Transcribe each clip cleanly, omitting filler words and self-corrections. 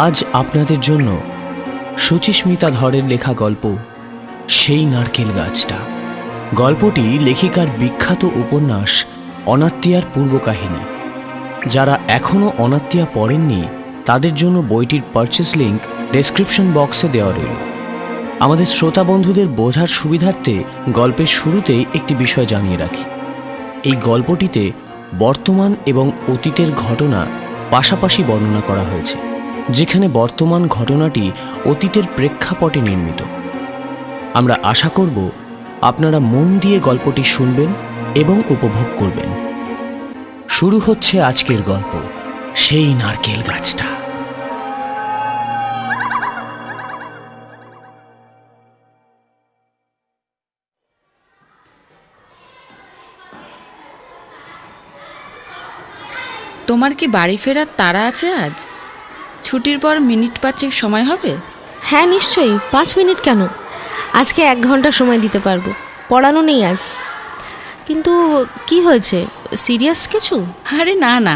আজ আপনাদের জন্য সুচিস্মিতা ধরের লেখা গল্প সেই নারকেল গাছটা। গল্পটি লেখিকার বিখ্যাত উপন্যাস অনাত্মীয়ার পূর্বকাহিনী। যারা এখনও অনাত্মীয়া পড়েননি তাদের জন্য বইটির পারচেস লিঙ্ক ডেসক্রিপশন বক্সে দেওয়া রইল। আমাদের শ্রোতা বন্ধুদের বোঝার সুবিধার্থে গল্পের শুরুতেই একটি বিষয় জানিয়ে রাখি। এই গল্পটিতে বর্তমান এবং অতীতের ঘটনা পাশাপাশি বর্ণনা করা হয়েছে, যেখানে বর্তমান ঘটনাটি অতীতের প্রেক্ষাপটে নির্মিত। আমরা আশা করব আপনারা মন দিয়ে গল্পটি শুনবেন এবং উপভোগ করবেন। শুরু হচ্ছে আজকের গল্প, সেই নারকেল গাছটা। তোমার কি বাড়ি ফেরার তাড়া আছে আজ? ছুটির পর মিনিট 5 সময় হবে? হ্যাঁ নিশ্চয়ই, 5 মিনিট কেন, আজকে 1 ঘন্টা সময় দিতে পারবো। পড়ানো নেই আজ। কিন্তু কি হয়েছে, সিরিয়াস কিছু? আরে না না,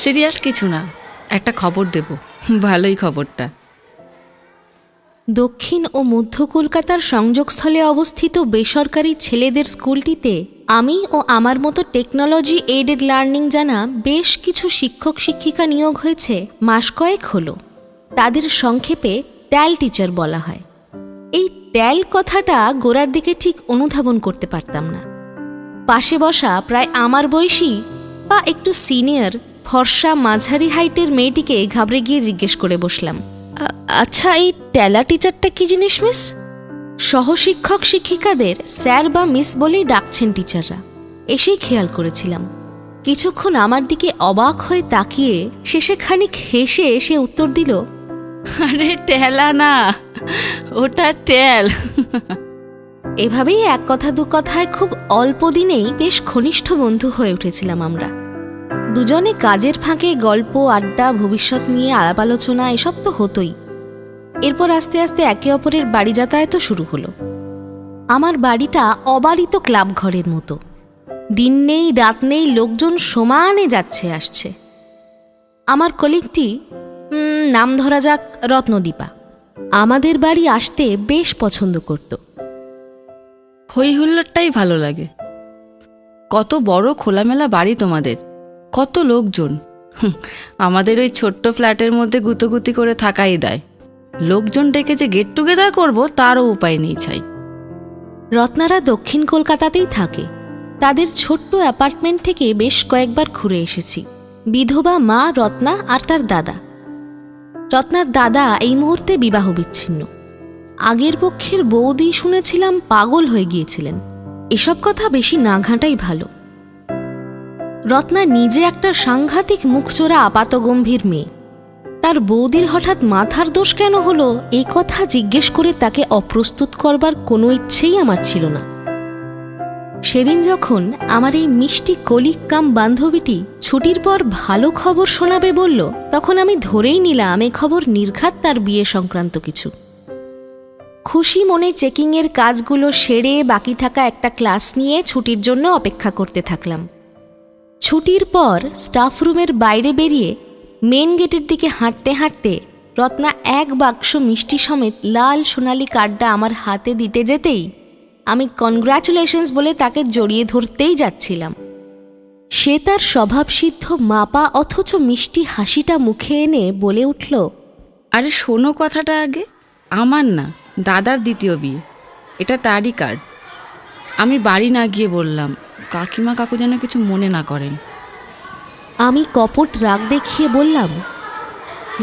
সিরিয়াস কিছু না, একটা খবর দেব, ভালোই খবরটা। দক্ষিণ ও মধ্য কলকাতার সংযোগস্থলে অবস্থিত বেসরকারি ছেলেদের স্কুলটিতে আমি ও আমার মতো টেকনোলজি এইডেড লার্নিং জানা বেশ কিছু শিক্ষক শিক্ষিকা নিয়োগ হয়েছে মাস কয়েক হলো। তাদের সংক্ষেপে ট্যাল টিচার বলা হয়। এই ট্যাল কথাটা গোড়ার দিকে ঠিক অনুধাবন করতে পারতাম না। পাশে বসা প্রায় আমার বয়সী বা একটু সিনিয়র ফর্সা মাঝারি হাইটের মেয়েটিকে ঘাবড়ে গিয়ে জিজ্ঞেস করে বসলাম, আচ্ছা এই ট্যালা টিচারটা কি জিনিস মিস? সহশিক্ষক শিক্ষিকাদের স্যার বা মিস বলেই ডাকছেন টিচাররা, এসেই খেয়াল করেছিলাম। কিছুক্ষণ আমার দিকে অবাক হয়ে তাকিয়ে শেষে খানিক হেসে এসে উত্তর দিল, আরে ট্যালা না, ওটা ট্যাল। এভাবেই এক কথা দু কথায় খুব অল্প দিনেই বেশ ঘনিষ্ঠ বন্ধু হয়ে উঠেছিলাম আমরা দুজনে। কাজের ফাঁকে গল্প আড্ডা, ভবিষ্যৎ নিয়ে আলাপ আলোচনা এসব তো হতোই। এরপর আস্তে আস্তে একে অপরের বাড়ি যাতায়াতও শুরু হলো। আমার বাড়িটা অবারিত ক্লাব ঘরের মতো, দিন নেই রাত নেই লোকজন সমানে যাচ্ছে আসছে। আমার কলিগটি, নাম ধরা যাক রত্নদীপা, আমাদের বাড়ি আসতে বেশ পছন্দ করত। হই হুল্লোড়টাই ভালো লাগে। কত বড় খোলামেলা বাড়ি তোমাদের, কত লোকজন। আমাদের ওই ছোট্ট ফ্ল্যাটের মধ্যে গুতোগুতি করে থাকাই দেয়। লোকজন ডেকে যে গেট টুগেদার করবো তারও উপায় নেই ছাই। রত্নারা দক্ষিণ কলকাতাতেই থাকে। তাদের ছোট্ট অ্যাপার্টমেন্ট থেকে বেশ কয়েকবার ঘুরে এসেছি। বিধবা মা রত্না আর তার দাদা। রত্নার দাদা এই মুহূর্তে বিবাহ বিচ্ছিন্ন। আগের পক্ষের বৌদি শুনেছিলাম পাগল হয়ে গিয়েছিলেন। এসব কথা বেশি না ঘাঁটাই ভালো। রত্না নিজে একটা সাংঘাতিক মুখচোরা আপাতগম্ভীর মেয়ে। তার বৌদির হঠাৎ মাথার দোষ কেন হলো এই কথা জিজ্ঞেস করে তাকে অপ্রস্তুত করবার কোনো ইচ্ছেই আমার ছিল না। সেদিন যখন আমার এই মিষ্টি কলিগ কাম বান্ধবীটি ছুটির পর ভালো খবর শোনাবে বলল, তখন আমি ধরেই নিলাম এ খবর নির্ঘাত তার বিয়ে সংক্রান্ত কিছু। খুশি মনে চেকিংয়ের কাজগুলো সেরে বাকি থাকা একটা ক্লাস নিয়ে ছুটির জন্য অপেক্ষা করতে থাকলাম। ছুটির পর স্টাফ রুমের বাইরে বেরিয়ে মেন গেটের দিকে হাঁটতে হাঁটতে রত্না এক বাক্স মিষ্টি সমেত লাল সোনালি কার্ডটা আমার হাতে দিতে যেতেই আমি কনগ্রাচুলেশনস বলে তাকে জড়িয়ে ধরতেই যাচ্ছিলাম। সে তার স্বভাবসিদ্ধ মাপা অথচ মিষ্টি হাসিটা মুখে এনে বলে উঠল, আরে শোনো কথাটা আগে, আমার না, দাদার দ্বিতীয় বিয়ে, এটা তারই কার্ড। আমি বাড়ি না গিয়ে বললাম, কাকিমা কাকু যেন কিছু মনে না করেন। আমি কপট রাগ দেখিয়ে বললাম,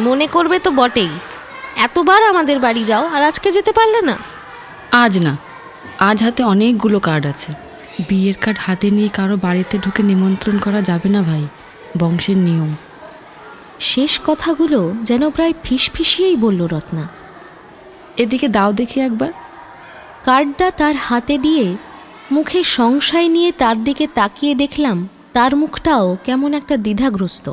মনে করবে তো বটেই, এতবার আমাদের বাড়ি যাও আর আজকে যেতে পারলে না? আজ না, আজ হাতে অনেকগুলো কার্ড আছে। বিয়ের কার্ড হাতে নিয়ে কারো বাড়িতে ঢুকে নিমন্ত্রণ করা যাবে না ভাই, বংশের নিয়ম। শেষ কথাগুলো যেন প্রায় ফিসফিসিয়েই বলল রত্না। এদিকে দাও দেখি একবার। কার্ডটা তার হাতে দিয়ে মুখে সংশয় নিয়ে তার দিকে তাকিয়ে দেখলাম তার মুখটাও কেমন একটা দ্বিধাগ্রস্ত।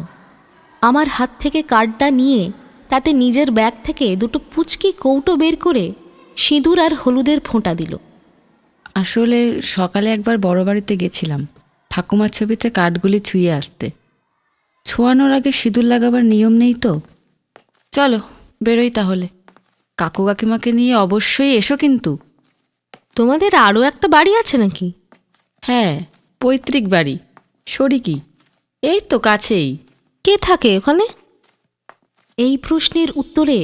আমার হাত থেকে কার্ডটা নিয়ে তাতে নিজের ব্যাগ থেকে দুটো পুচকি কৌটো বের করে সিঁদুর আর হলুদের ফোঁটা দিল। আসলে সকালে একবার বড় বাড়িতে গেছিলাম ঠাকুমার ছবিতে কাঠগুলি ছুঁয়ে আসতে। ছোঁয়ানোর আগে সিঁদুর লাগাবার নিয়ম নেই তো। চলো বেরোই তাহলে। কাকু কাকিমাকে নিয়ে অবশ্যই এসো কিন্তু। তোমাদের আরও একটা বাড়ি আছে নাকি? হ্যাঁ, পৈতৃক বাড়ি, শরিকি, এই তো কাছেই। কে থাকে ওখানে? এই প্রশ্নের উত্তরে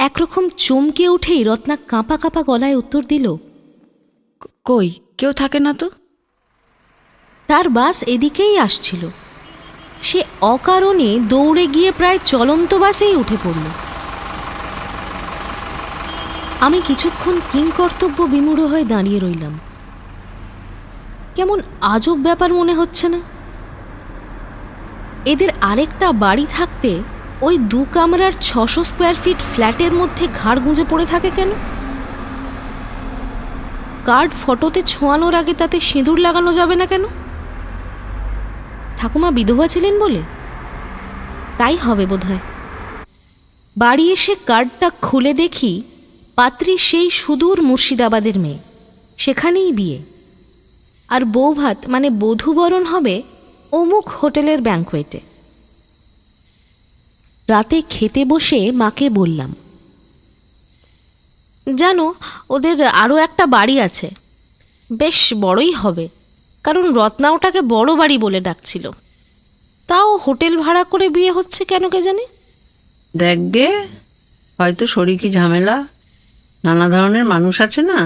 একরকম চমকে উঠেই রত্না কাঁপা কাঁপা গলায় উত্তর দিল, কই কেউ থাকে না তো। তার বাস এদিকেই আসছিল। সে অকারণে দৌড়ে গিয়ে প্রায় চলন্ত বাসেই উঠে পড়ল। আমি কিছুক্ষণ কিংকর্তব্য বিমূঢ় হয়ে দাঁড়িয়ে রইলাম। কেমন আজব ব্যাপার মনে হচ্ছে না? এদের আরেকটা বাড়ি থাকতে ওই 2 কামরার 600 স্কোয়ার ফিট ফ্ল্যাটের মধ্যে ঘাড় গুঁজে পড়ে থাকে কেন? কার্ড ফটোতে ছোঁয়ানোর আগে তাতে সিঁদুর লাগানো যাবে না কেন? ঠাকুমা বিধবা ছিলেন বলে? তাই হবে বোধহয়। বাড়ি এসে কার্ডটা খুলে দেখি পাত্রী সেই সুদূর মুর্শিদাবাদের মেয়ে, সেখানেই বিয়ে। আর বৌভাত মানে বধূবরণ হবে অমুক হোটেলের ব্যাঙ্কোয়েটে। রাতে খেতে বসে মাকে বললাম, জানো ওদের আরও একটা বাড়ি আছে, বেশ বড়ই হবে, কারণ রত্না ওটাকে বড় বাড়ি বলে ডাকছিল। তাও হোটেল ভাড়া করে বিয়ে হচ্ছে কেন কে জানে। দেখ গে, হয়তো শরিকি ঝামেলা, নানা ধরনের মানুষ আছে না,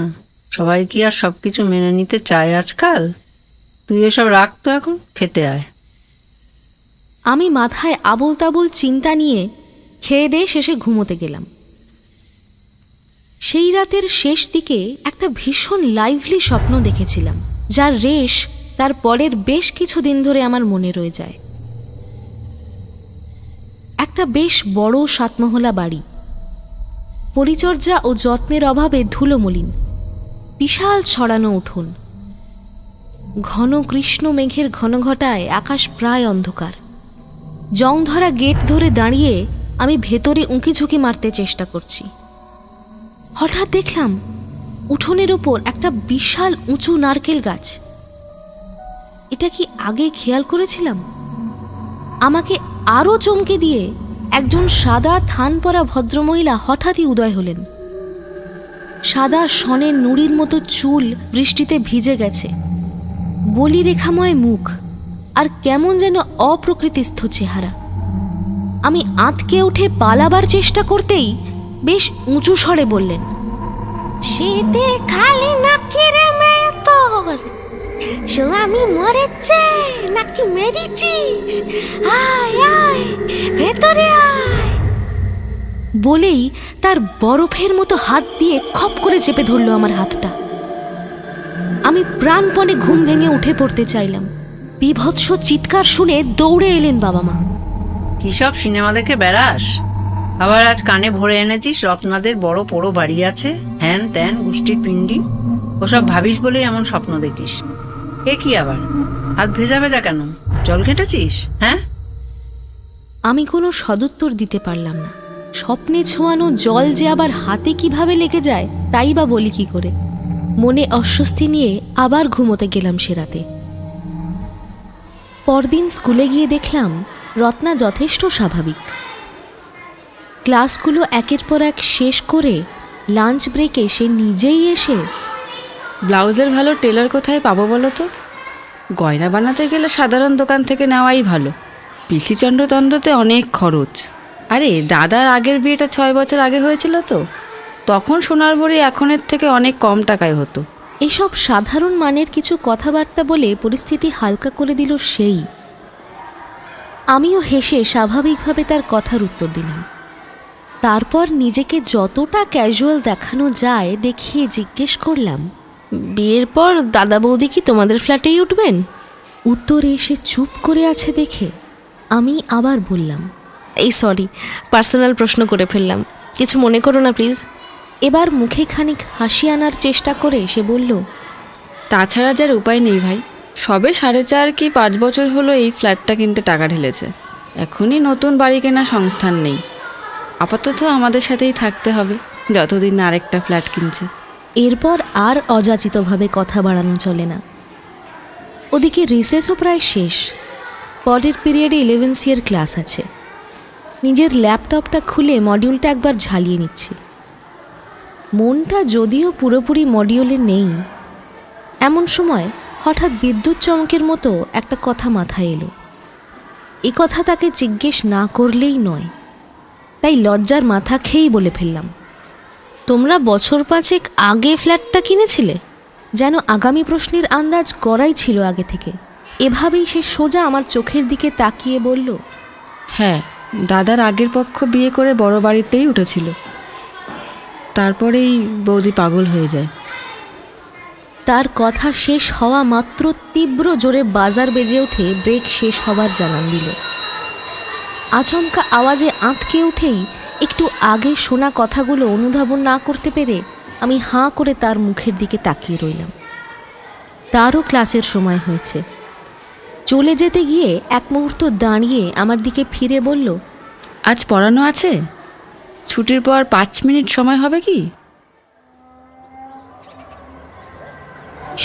সবাই কি আর সব কিছু মেনে নিতে চায় আজকাল। তুই এসব রাখ তো, এখন খেতে আয়। আমি মাথায় আবোল তাবোল চিন্তা নিয়ে খেয়ে দিয়ে শেষে ঘুমোতে গেলাম। সেই রাতের শেষ দিকে একটা ভীষণ লাইভলি স্বপ্ন দেখেছিলাম, যার রেশ তার পরের বেশ কিছুদিন ধরে আমার মনে রয়ে যায়। একটা বেশ বড় 7 মহলা বাড়ি, পরিচর্যা ও যত্নের অভাবে ধুলোমলিন, বিশাল ছড়ানো উঠোন, ঘন কৃষ্ণ মেঘের ঘনঘটায় আকাশ প্রায় অন্ধকার। জং ধরা গেট ধরে দাঁড়িয়ে আমি ভেতরে উঁকি ঝুঁকি মারতে চেষ্টা করছি। হঠাৎ দেখলাম উঠোনের ওপর একটা বিশাল উঁচু নারকেল গাছ। এটা কি আগে খেয়াল করেছিলাম? আমাকে আরও চমকে দিয়ে একজন সাদা থান পরা ভদ্রমহিলা হঠাৎই উদয় হলেন। সাদা শনের নুড়ির মতো চুল বৃষ্টিতে ভিজে গেছে, বলি রেখাময় মুখ, আর কেমন যেন অপ্রকৃতিস্থ চেহারা। আমি আঁতকে উঠে পালাবার চেষ্টা করতেই বেশ উঁচু স্বরে বললেন, শীতে খালি নাকি রে মেয়ে তোর? স্বামী মরেছে নাকি মেরেছিস? আয় আয় ভেতরে আয়। বলেই তার বরফের মতো হাত দিয়ে খপ করে চেপে ধরল আমার হাতটা। আমি প্রাণপণে ঘুম ভেঙে উঠে পড়তে চাইলাম। বিভৎস চিৎকার শুনে দৌড়ে এলেন বাবা মা। কি সব সিনেমা দেখে বেড়াস? আবার আজ কানে ভরে এনেছিস রত্নাদের বড় পোড়ো বাড়ি আছে, হ্যান ত্যান গোষ্ঠীর পিণ্ডি। ওসব ভাবিস বলেই এমন স্বপ্ন দেখিস। এ কি আবার হাত ভেজা ভেজা কেন? জল ঘেটেছিস? হ্যাঁ? আমি কোনো সদুত্তর দিতে পারলাম না। স্বপ্নে ছোঁয়ানো জল যে আবার হাতে কিভাবে লেগে যায় তাই বা বলি কি করে। মনে অস্বস্তি নিয়ে আবার ঘুমোতে গেলাম সে রাতে। পরদিন স্কুলে গিয়ে দেখলাম রত্না যথেষ্ট স্বাভাবিক। ক্লাসগুলো একের পর এক শেষ করে লাঞ্চ ব্রেকে সে নিজেই এসে, ব্লাউজের ভালো টেলার কোথায় পাবো বলো তো? গয়না বানাতে গেলে সাধারণ দোকান থেকে নেওয়াই ভালো। পিসি চন্দ্রতন্ত্রতে অনেক খরচ। আরে দাদার আগের বিয়েটা 6 বছর আগে হয়েছিল তো, তখন সোনার ভরি এখনের থেকে অনেক কম টাকায় হতো। এসব সাধারণ মানের কিছু কথাবার্তা বলে পরিস্থিতি হালকা করে দিল সেই। আমিও হেসে স্বাভাবিকভাবে তার কথার উত্তর দিলাম। তারপর নিজেকে যতটা ক্যাজুয়াল দেখানো যায় দেখিয়ে জিজ্ঞেস করলাম, বিয়ের পর দাদা বৌদি কি তোমাদের ফ্ল্যাটেই উঠবেন? উত্তরে এসে চুপ করে আছে দেখে আমি আবার বললাম, এই সরি, পার্সোনাল প্রশ্ন করে ফেললাম, কিছু মনে করো না প্লিজ। এবার মুখে খানিক হাসি আনার চেষ্টা করে সে বলল, তাছাড়া যার উপায় নেই ভাই, সবে 4.5 কি 5 বছর হলো এই ফ্ল্যাটটা কিনতে টাকা ঢেলেছে। এখনই নতুন বাড়ি কেনা সংস্থান নেই, আপাতত আমাদের সাথেই থাকতে হবে যতদিন না আরেকটা ফ্ল্যাট কিনছে। এরপর আর অযাচিতভাবে কথা বাড়ানো চলে না। ওদিকে রিসেসও প্রায় শেষ। পরের পিরিয়ডে 11 এর ক্লাস আছে। নিজের ল্যাপটপটা খুলে মডিউলটা একবার ঝালিয়ে নিচ্ছি। মনটা যদিও পুরোপুরি মডিউলে নেই, এমন সময় হঠাৎ বিদ্যুৎ চমকের মতো একটা কথা মাথায় এলো। এ কথা তাকে জিজ্ঞেস না করলেই নয়, তাই লজ্জার মাথা খেয়েই বলে ফেললাম, তোমরা বছর 5 আগে ফ্ল্যাটটা কিনেছিলে? যেন আগামী প্রশ্নের আন্দাজ করাই ছিল আগে থেকে। এভাবেই সে সোজা আমার চোখের দিকে তাকিয়ে বলল, হ্যাঁ, দাদার আগের পক্ষ বিয়ে করে বড় বাড়িতেই উঠেছিল, তারপরেই বৌদি পাগল হয়ে যায়। তার কথা শেষ হওয়া মাত্র তীব্র জোরে বাজার বেজে ওঠে ব্রেক শেষ হবার জানান দিল। আচমকা আওয়াজে আঁতকে উঠেই একটু আগে শোনা কথাগুলো অনুধাবন না করতে পেরে আমি হাঁ করে তার মুখের দিকে তাকিয়ে রইলাম। তারও ক্লাসের সময় হয়েছে। চলে যেতে গিয়ে এক মুহূর্ত দাঁড়িয়ে আমার দিকে ফিরে বলল, আজ পড়ানো আছে, ছুটির পর 5 মিনিট সময় হবে কি?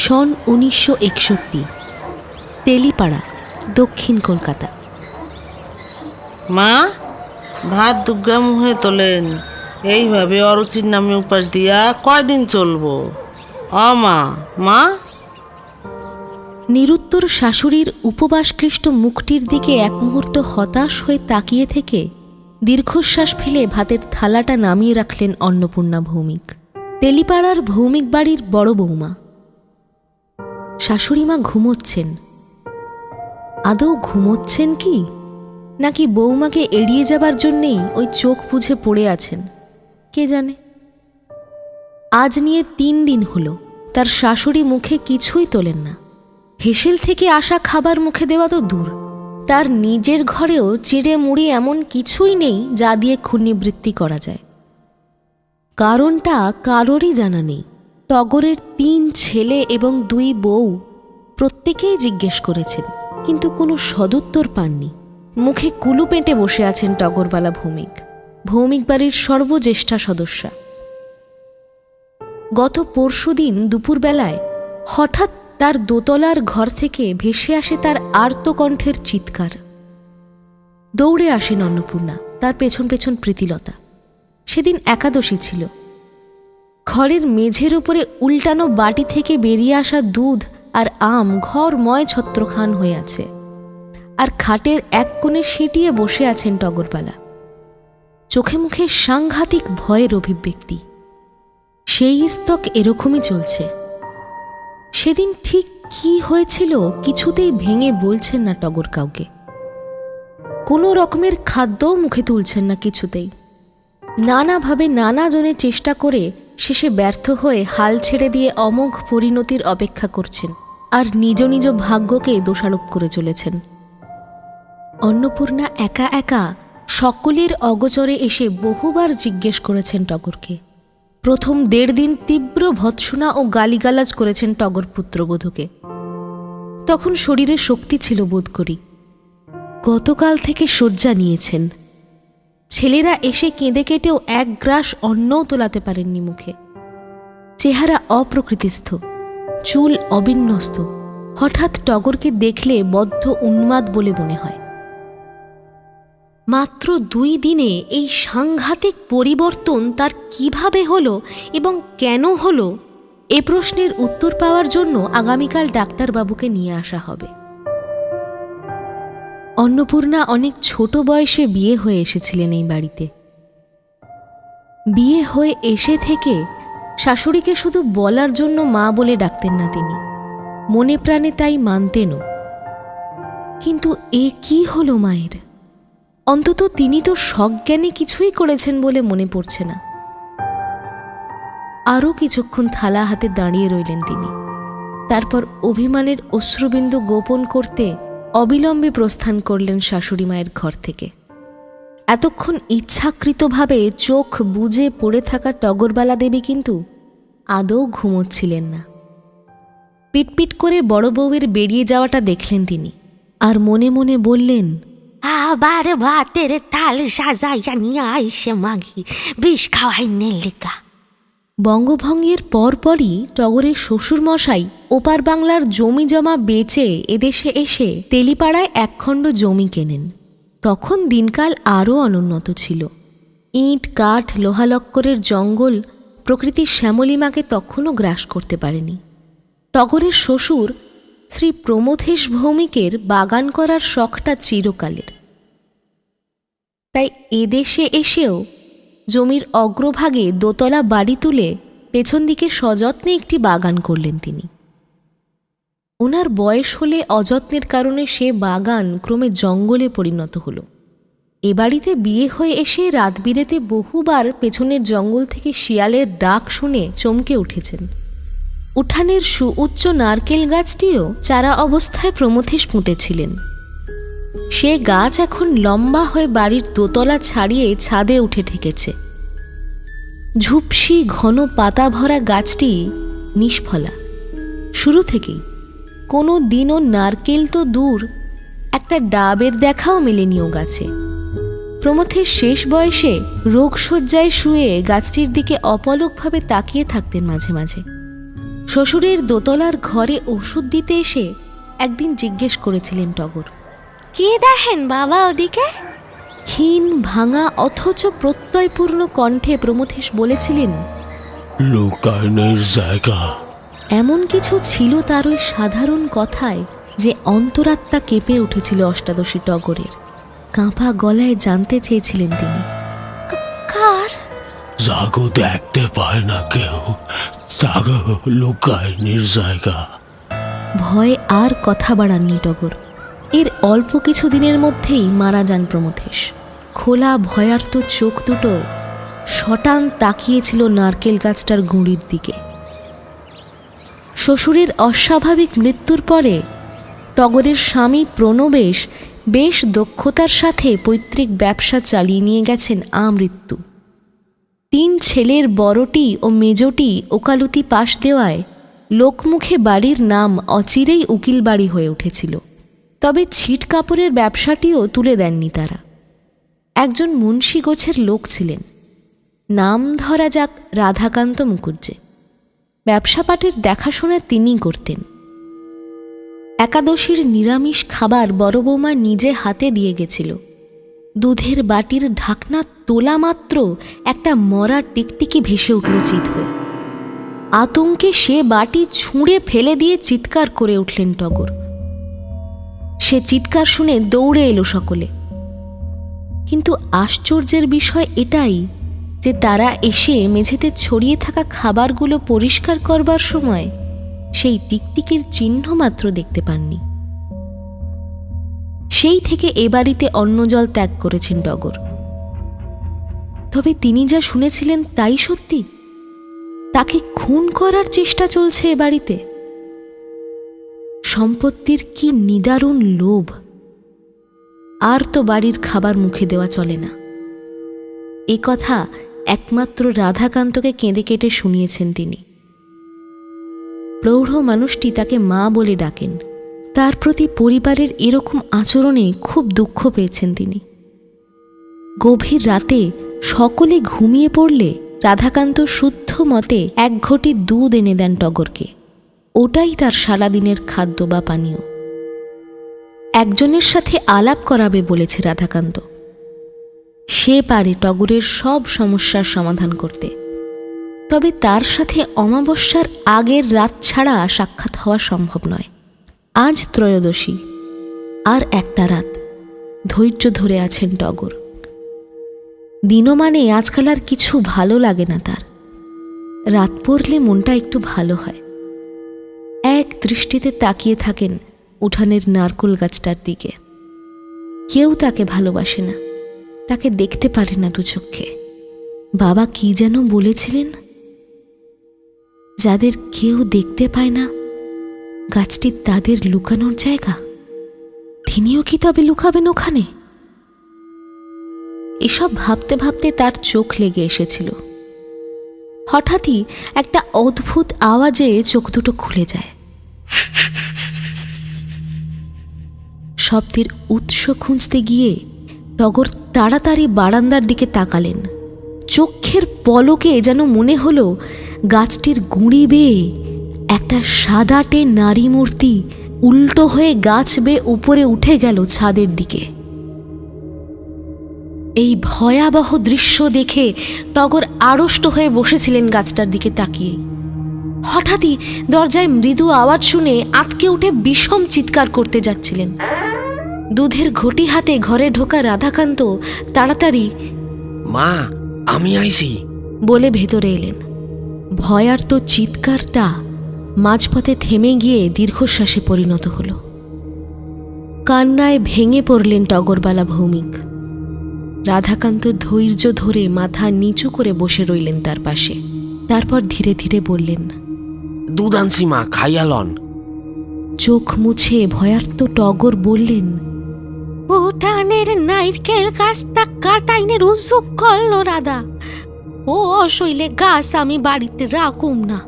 সন 1961, তেলিপাড়া, দক্ষিণ কলকাতা। মা, ভাত দুর্গা মুখে তোলেন। এইভাবে অরুচির নামে উপাস দিয়া কয়দিন চলবো? মা, মা। নিরুত্তর শাশুড়ির উপবাসক্লিষ্ট মুখটির দিকে এক মুহূর্ত হতাশ হয়ে তাকিয়ে থেকে দীর্ঘশ্বাস ফেলে ভাতের থালাটা নামিয়ে রাখলেন অন্নপূর্ণা ভৌমিক, তেলিপাড়ার ভৌমিক বাড়ির বড় বৌমা। শাশুড়িমা ঘুমোচ্ছেন। আদৌ ঘুমোচ্ছেন কি, নাকি বৌমাকে এড়িয়ে যাবার জন্যেই ওই চোখ বুঝে পড়ে আছেন, কে জানে। আজ নিয়ে 3 দিন হলো তার শাশুড়ি মুখে কিছুই তোলেন না। হেসেল থেকে আসা খাবার মুখে দেওয়া তো দূর, তার নিজের ঘরেও চিড়ে মুড়ি এমন কিছুই নেই যা দিয়ে ক্ষুণ্ণিবৃত্তি করা যায়। কারণটা কারোরই জানা নেই। টগরের 3 ছেলে এবং 2 বউ প্রত্যেকেই জিজ্ঞেস করেছেন, কিন্তু কোনো সদুত্তর পাননি। মুখে কুলু পেটে বসে আছেন টগরবালা ভৌমিক, ভৌমিক বাড়ির সর্বজ্যেষ্ঠা সদস্যা। গত পরশুদিন দুপুরবেলায় হঠাৎ তার দোতলার ঘর থেকে ভেসে আসে তার আর্তকণ্ঠের চিৎকার। দৌড়ে আসেন অন্নপূর্ণা, তার পেছন পেছন প্রীতিলতা। সেদিন একাদশী ছিল। ঘরের মেঝের উপরে উল্টানো বাটি থেকে বেরিয়ে আসা দুধ আর আম ঘরময় ছত্রখান হয়ে আছে, আর খাটের এক কোণে সিঁটিয়ে বসে আছেন টগরবালা। চোখে মুখে সাংঘাতিক ভয়ের অভিব্যক্তি। সেই স্তক এরকমই চলছে। সেদিন ঠিক কি হয়েছিল কিছুতেই ভেঙে বলছেন না টগর কাউকে। কোনো রকমের খাদ্যও মুখে তুলছেন না কিছুতেই। নানাভাবে নানা জনে চেষ্টা করে শেষে ব্যর্থ হয়ে হাল ছেড়ে দিয়ে অমোঘ পরিণতির অপেক্ষা করছেন, আর নিজ নিজ ভাগ্যকে দোষারোপ করে চলেছেন। অন্নপূর্ণা একা একা সকলের অগোচরে এসে বহুবার জিজ্ঞেস করেছেন টগরকে। প্রথম 1.5 দিন তীব্র ভৎসনা ও গালিগালাজ করেছেন টগর পুত্রবধূকে। তখন শরীরে শক্তি ছিল বোধ করি। গতকাল থেকে শয্যা নিয়েছেন। ছেলেরা এসে কেঁদে কেটেও 1 গ্রাস অন্নও তোলাতে পারেননি মুখে। চেহারা অপ্রকৃতিস্থ, চুল অবিন্যস্ত। হঠাৎ টগরকে দেখলে বদ্ধ উন্মাদ বলে মনে হয়। মাত্র 2 দিনে এই সাংঘাতিক পরিবর্তন তার কিভাবে হলো এবং কেন হলো, এ প্রশ্নের উত্তর পাওয়ার জন্য আগামীকাল ডাক্তারবাবুকে নিয়ে আসা হবে। অন্নপূর্ণা অনেক ছোট বয়সে বিয়ে হয়ে এসেছিলেন এই বাড়িতে। বিয়ে হয়ে এসে থেকে শাশুড়িকে শুধু বলার জন্য মা বলে ডাকতেন না তিনি, মনে প্রাণে তাই মানতেনও। কিন্তু এ কি হলো মায়ের? অন্তত তিনি তো সজ্ঞানে কিছুই করেছেন বলে মনে পড়ছে না। আরও কিছুক্ষণ থালা হাতে দাঁড়িয়ে রইলেন তিনি। তারপর অভিমানের অশ্রুবিন্দু গোপন করতে অবিলম্বে প্রস্থান করলেন শাশুড়ি মায়ের ঘর থেকে। এতক্ষণ ইচ্ছাকৃতভাবে চোখ বুজে পড়ে থাকা টগরবালা দেবী কিন্তু আদৌ ঘুমোচ্ছিলেন না। পিটপিট করে বড় বউয়ের বেরিয়ে যাওয়াটা দেখলেন তিনি, আর মনে মনে বললেন, আবার ভাতের তাল সাজাইয়া নিয়ে আইসে মাগি বিষ খাওয়াই নেলিকা। বঙ্গভঙ্গের পরপরই টগরের শ্বশুরমশাই ওপার বাংলার জমি জমা বেচে এদেশে এসে তেলিপাড়ায় একখণ্ড জমি কেনেন। তখন দিনকাল আরও অনুন্নত ছিল। ইট কাঠ লোহালক্করের জঙ্গল প্রকৃতির শ্যামলিমাকে তখনও গ্রাস করতে পারেনি। টগরের শ্বশুর শ্রী প্রমথেশ ভৌমিকের বাগান করার শখটা চিরকালের। তাই এদেশে এসেও জমির অগ্রভাগে দোতলা বাড়ি তুলে পেছন দিকে সযত্নে একটি বাগান করলেন তিনি। ওনার বয়স হলে অযত্নের কারণে সে বাগান ক্রমে জঙ্গলে পরিণত হল। এ বাড়িতে বিয়ে হয়ে এসে রাতবিরেতে বহুবার পেছনের জঙ্গল থেকে শিয়ালের ডাক শুনে চমকে উঠেছেন। উঠানের সুউচ্চ নারকেল গাছটিও চারা অবস্থায় প্রমথেশ পুঁতেছিলেন। সে গাছ এখন লম্বা হয়ে বাড়ির দোতলা ছাড়িয়ে ছাদে উঠে ঠেকেছে। ঝুপসি ঘন পাতা ভরা গাছটি নিষ্ফলা শুরু থেকেই। কোনো দিনও নারকেল তো দূর, একটা ডাবের দেখাও মেলেনি ও গাছে। প্রমথের শেষ বয়সে রোগশয্যায় শুয়ে গাছটির দিকে অপলকভাবে তাকিয়ে থাকতেন মাঝে মাঝে। শ্বশুরের দোতলার ঘরে ওষুধ দিতে এসে একদিন জিজ্ঞেস করেছিলেন টগর, কে দেখেন বাবা ওদিকে? ক্ষীণ ভাঙা অথচ প্রত্যয়পূর্ণ কণ্ঠে প্রমথেশ বলেছিলেন, লুকায়নের জায়গা। এমন কিছু ছিল তার ওই সাধারণ কথায় যে অন্তরাত্মা কেঁপে উঠেছিল অষ্টাদশী টগরের। কাঁপা গলায় জানতে চেয়েছিলেন তিনি, কার? জাগো দেখতে পায় না কেউ, জাগো লুকায়নের জায়গা। ভয়ে আর কথা বাড়াননি টগর। এর অল্প কিছু দিনের মধ্যেই মারা যান প্রমথেশ। খোলা ভয়ার্ত চোখ দুটো শটান তাকিয়েছিল নারকেল গাছটার গুঁড়ির দিকে। শ্বশুরের অস্বাভাবিক মৃত্যুর পরে টগরের স্বামী প্রণবেশ বেশ দক্ষতার সাথে পৈতৃক ব্যবসা চালিয়ে নিয়ে গেছেন আমৃত্যু। 3 ছেলের বড়টি ও মেজটি ওকালতি পাশ দেওয়ায় লোকমুখে বাড়ির নাম অচিরেই উকিল বাড়ি হয়ে উঠেছিল। তবে ছিট কাপড়ের ব্যবসাটিও তুলে দেননি তারা। একজন মুন্সি গোছের লোক ছিলেন, নাম ধরা যাক রাধাকান্ত মুখুজ্জে। ব্যবসাপাটের দেখাশোনা তিনিই করতেন। একাদশীর নিরামিষ খাবার বড় বৌমা নিজে হাতে দিয়ে গেছিল। দুধের বাটির ঢাকনা তোলা মাত্র একটা মরা টিকটিকি ভেসে উঠল চিত হয়ে। আতঙ্কে সে বাটি ছুঁড়ে ফেলে দিয়ে চিৎকার করে উঠলেন টগর। সে চিৎকার শুনে দৌড়ে এলো সকলে। কিন্তু আশ্চর্যের বিষয় এটাই যে তারা এসে মেঝেতে ছড়িয়ে থাকা খাবারগুলো পরিষ্কার করবার সময় সেই টিকটিকির চিহ্ন মাত্র দেখতে পাননি। সেই থেকে এ বাড়িতে অন্নজল ত্যাগ করেছেন টগর। তবে তিনি যা শুনেছিলেন তাই সত্যি। তাকে খুন করার চেষ্টা চলছে এ বাড়িতে। সম্পত্তির কি নিদারুণ লোভ! আর তো বাড়ির খাবার মুখে দেওয়া চলে না। এ কথা একমাত্র রাধাকান্তকে কেঁদে কেটে শুনিয়েছেন তিনি। প্রৌঢ় মানুষটি তাকে মা বলে ডাকেন। তার প্রতি পরিবারের এরকম আচরণে খুব দুঃখ পেয়েছেন তিনি। গভীর রাতে সকলে ঘুমিয়ে পড়লে রাধাকান্ত শুদ্ধ মতে 1 ঘটি দুধ এনে দেন টগরকে। ওটাই তার সারাদিনের খাদ্য বা পানীয়। একজনের সাথে আলাপ করাবে বলেছে রাধাকান্ত। সে পারে টগরের সব সমস্যার সমাধান করতে। তবে তার সাথে অমাবস্যার আগের রাত ছাড়া সাক্ষাৎ হওয়া সম্ভব নয়। আজ ত্রয়োদশী, আর একটা রাত। ধৈর্য ধরে আছেন টগর। দিনমানে আজকাল আর কিছু ভালো লাগে না তার। রাত পড়লে মনটা একটু ভালো হয়। এক দৃষ্টিতে তাকিয়ে থাকেন উঠানের নারকেল গাছটার দিকে। কেউ তাকে ভালোবাসে না, তাকে দেখতে পারে না দু চোখে। বাবা কি যেন বলেছিলেন, যাদের কেউ দেখতে পায় না গাছটি তাদের লুকানোর জায়গা। তিনিও কি তবে লুকাবেন ওখানে? এসব ভাবতে ভাবতে তার চোখ লেগে এসেছিল। হঠাৎই একটা অদ্ভুত আওয়াজে চোখ দুটো খুলে যায়। শব্দের উৎস খুঁজতে গিয়ে টগর তাড়াতাড়ি বারান্দার দিকে তাকালেন। চোখের পলকে যেন মনে হলো গাছটির গুঁড়ি বেয়ে একটা সাদাটে নারী মূর্তি উল্টো হয়ে গাছ বেয়ে উপরে উঠে গেল ছাদের দিকে। এই ভয়াবহ দৃশ্য দেখে টগর আড়ষ্ট হয়ে বসেছিলেন গাছটার দিকে তাকিয়ে। হঠাৎই দরজায় মৃদু আওয়াজ শুনে আঁতকে উঠে বিষম চিৎকার করতে যাচ্ছিলেন। দুধের ঘটি হাতে ঘরে ঢোকা রাধাকান্ত তাড়াতাড়ি মা, আমি আইছি বলে ভেতরে এলেন। ভয়ার্ত চিৎকারটা মাঝপথে থেমে গিয়ে দীর্ঘশ্বাসে পরিণত হল। কান্নায় ভেঙে পড়লেন টগরবালা ভৌমিক। রাধাকান্ত ধৈর্য ধরে মাথা নিচু করে বসে রইলেন তার পাশে। তারপর ধীরে ধীরে বললেন, দুধ আনছি মা, খাইয়া লন। চোখ মুছে ভয়ার্ত টগর বললেন, উঠানের নারকেল গাছটা কাটাইনের উৎসুক করলো রাধা। ও অশৈলে গাছ আমি বাড়িতে রাখুম না।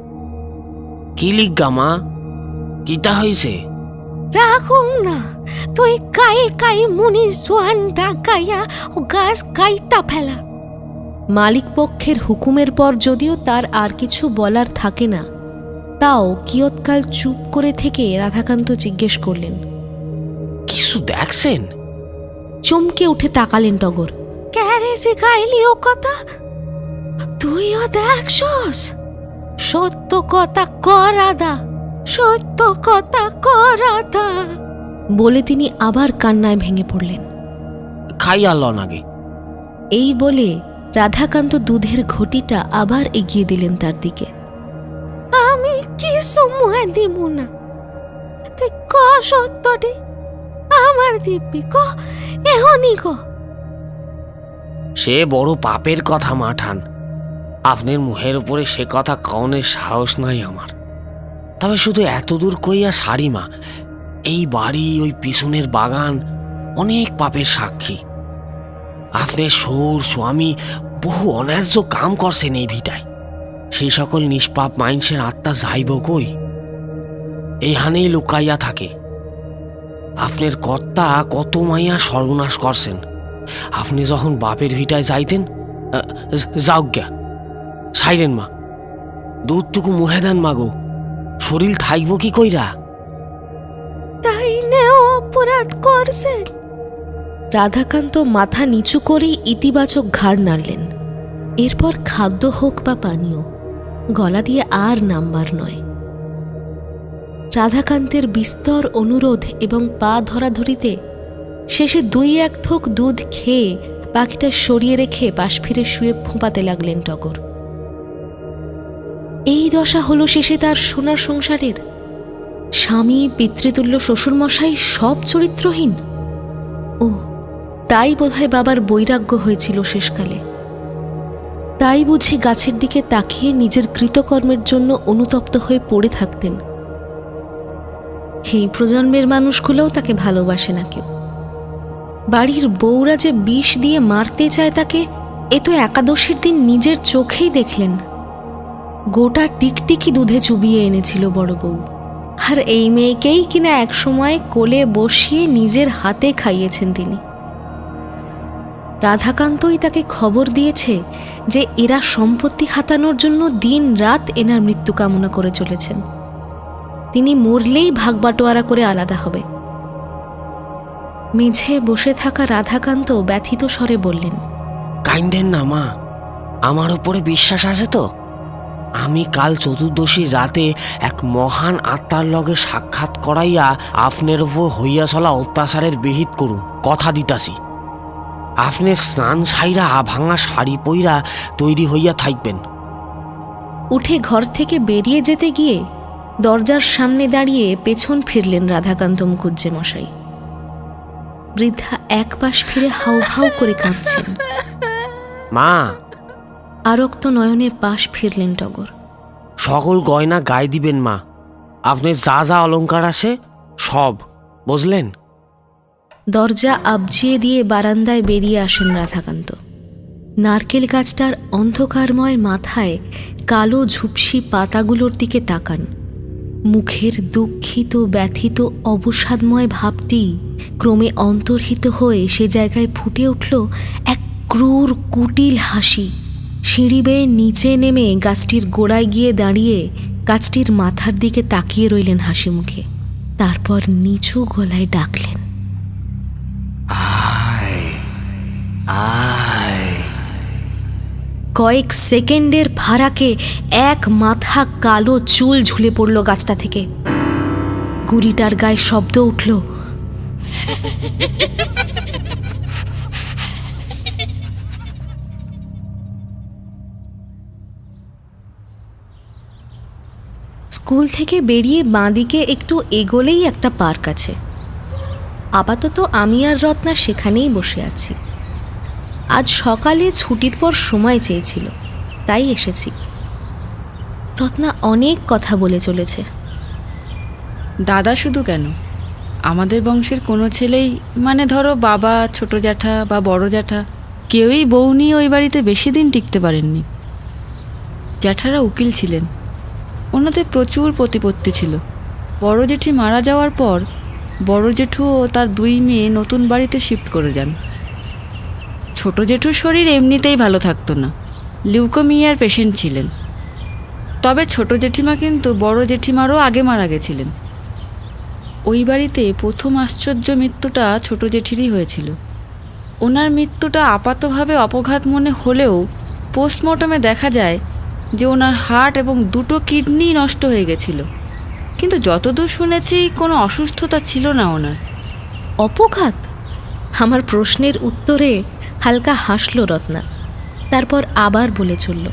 কি লিগা মা, কিটা হইছে? রাখুম না, তুই কাই মুনি সোহান ডাকাইয়া ও গাছ কাইটা ফেলা। মালিক পক্ষের হুকুমের পর যদিও তার আর কিছু বলার থাকে না, তাও কিয়ৎকাল চুপ করে থেকে রাধাকান্ত জিজ্ঞেস করলেন, কিছু দেখছেন? চমকে উঠে তাকালেন টগর। ক্যারে শিখাইলি ও কথা? তুইও দেখছস? সত্য কথা কর রাধা, সত্য কথা কর রাধা। বলে তিনি আবার কান্নায় ভেঙে পড়লেন। খাইয়া লন আগে। এই বলে রাধাকান্ত দুধের ঘটিটা আবার এগিয়ে দিলেন তার দিকে। আমি কি সময় দিব না, তুই ক সত্যটি আমার দিব্যি, ক এহনি ক। সে বড় পাপের কথা মাঠান, আপনার মুখের উপরে সে কথা কওনের সাহস নাই আমার। তবে শুধু এতদূর কইয়া সারি মা, এই বাড়ি, ওই পিছনের বাগান অনেক পাপের সাক্ষী। আপনার শ্বশুর স্বামী বহু অন্যায্য কাম করছেন এই ভিটায়। সেই সকল নিষ্পাপ মাইনসের আত্মা যাইব কই? এইখানেই লুকাইয়া থাকে। আপনার কর্তা কত মাইয়া সর্বনাশ করছেন। আপনি যখন বাপের ভিটায় যাইতেন, যাও গা সাইরেন মা, দুধটুকু মুহে দেন মাগো, শরীর থাকবো কি কইরা? তাই নে অপরাধ করছেন। রাধাকান্ত মাথা নিচু করেই ইতিবাচক ঘাড় নাড়লেন। এরপর খাদ্য হোক বা পানীয়, গলা দিয়ে আর নামবার নয়। রাধাকান্তের বিস্তর অনুরোধ এবং পা ধরাধরিতে শেষে 2-1 ঠোক দুধ খেয়ে বাকিটা সরিয়ে রেখে পাশ ফিরে শুয়ে ফোঁপাতে লাগলেন টগর। এই দশা হলো শেষে তার সোনার সংসারের। স্বামী, পিতৃতুল্য শ্বশুরমশাই সব চরিত্রহীন। ও তাই বোধহয় বাবার বৈরাগ্য হয়েছিল শেষকালে। তাই বুঝি গাছের দিকে তাকিয়ে নিজের কৃতকর্মের জন্য অনুতপ্ত হয়ে পড়ে থাকতেন। এই প্রজন্মের মানুষগুলোও তাকে ভালোবাসে না কেউ। বাড়ির বউরা যে বিষ দিয়ে মারতে চায় তাকে, এ তো একাদশীর দিন নিজের চোখেই দেখলেন। গোটা টিকটিকি দুধে চুবিয়ে এনেছিল বড় বউ, আর এই মেয়েকেই কিনা একসময় কোলে বসিয়ে নিজের হাতে খাইয়েছেন তিনি। রাধাকান্তই তাকে খবর দিয়েছে যে এরা সম্পত্তি হাতানোর জন্য দিন রাত এনার মৃত্যু কামনা করে চলেছেন। তিনি মরলেই ভাগবাটোয়ারা করে আলাদা হবে। মেঝে বসে থাকা রাধাকান্ত ব্যথিত স্বরে বললেন, কাইন্দেন না মা, আমার উপরে বিশ্বাস আছে তো? আমি কাল চতুর্দশীর রাতে এক মহান আত্মার লগে সাক্ষাৎ করাইয়া আপনার উপর হইয়া চলা অত্যাচারের বিহিত করুন, কথা দিতাছি। আপনি স্নান ছাইরা ভাঙা শাড়ি পইরা তৈরি হইয়া থাকবেন। উঠে ঘর থেকে বেরিয়ে যেতে গিয়ে দরজার সামনে দাঁড়িয়ে পেছন ফিরলেন রাধাকান্ত মুখুজ্জে মশাই। বৃদ্ধা এক পাশ ফিরে হাউ হাউ করে কাঁদছেন। মা, আরক্ত নয়নে পাশ ফিরলেন টগর। সকল গয়না গায়ে দিবেন মা, আপনি যা যা অলংকার আছে সব, বুঝলেন? দরজা আবজিয়ে দিয়ে বারান্দায় বেরিয়ে আসেন রাধাকান্ত। নারকেল গাছটার অন্ধকারময় মাথায় কালো ঝুপসি পাতাগুলোর দিকে তাকান। মুখের দুঃখিত ব্যথিত অবসাদময় ভাবটি ক্রমে অন্তর্হিত হয়ে সে জায়গায় ফুটে উঠল এক ক্রূর কুটিল হাসি। সিঁড়ি বেয়ে নিচে নেমে গাছটির গোড়ায় গিয়ে দাঁড়িয়ে গাছটির মাথার দিকে তাকিয়ে রইলেন হাসি মুখে। তারপর নিচু গলায় ডাকলেন, আয় আয়। কয়েক সেকেন্ডের ফারাকে এক মাথা কালো চুল ঝুলে পড়ল গাছটা থেকে। গুড়িটার গায়ে শব্দ উঠল, স্কুল থেকে বেরিয়ে বাঁদিকে একটু এগোলেই একটা পার্ক আছে। আপাতত আমি আর রত্না সেখানেই বসে আছি। আজ সকালে ছুটির পর সময় চেয়েছিল, তাই এসেছি। রত্না অনেক কথা বলে চলেছে। দাদা শুধু কেন, আমাদের বংশের কোনো ছেলেই, মানে ধরো বাবা, ছোট জ্যাঠা বা বড় জ্যাঠা, কেউই বউ নিয়ে ওই বাড়িতে বেশি দিন টিকতে পারেননি। জ্যাঠারা উকিল ছিলেন, ওনাদের প্রচুর প্রতিপত্তি ছিল। বড় জেঠি মারা যাওয়ার পর বড় জেঠু ও তার 2 মেয়ে নতুন বাড়িতে শিফট করে যান। ছোট জেঠুর শরীর এমনিতেই ভালো থাকতো না, লিউকোমিয়ার পেশেন্ট ছিলেন। তবে ছোট জেঠিমা কিন্তু বড় জেঠিমারও আগে মারা গেছিলেন। ওই বাড়িতে প্রথম আশ্চর্য মৃত্যুটা ছোট জেঠিরই হয়েছিল। ওনার মৃত্যুটা আপাতভাবে অপঘাত মনে হলেও পোস্টমর্টমে দেখা যায় যে ওনার হার্ট এবং 2টো কিডনি নষ্ট হয়ে গেছিল। কিন্তু যতদূর শুনেছি কোনো অসুস্থতা ছিল না ওনার। অপঘাত? আমার প্রশ্নের উত্তরে হালকা হাসল রত্না, তারপর আবার বলে চলল,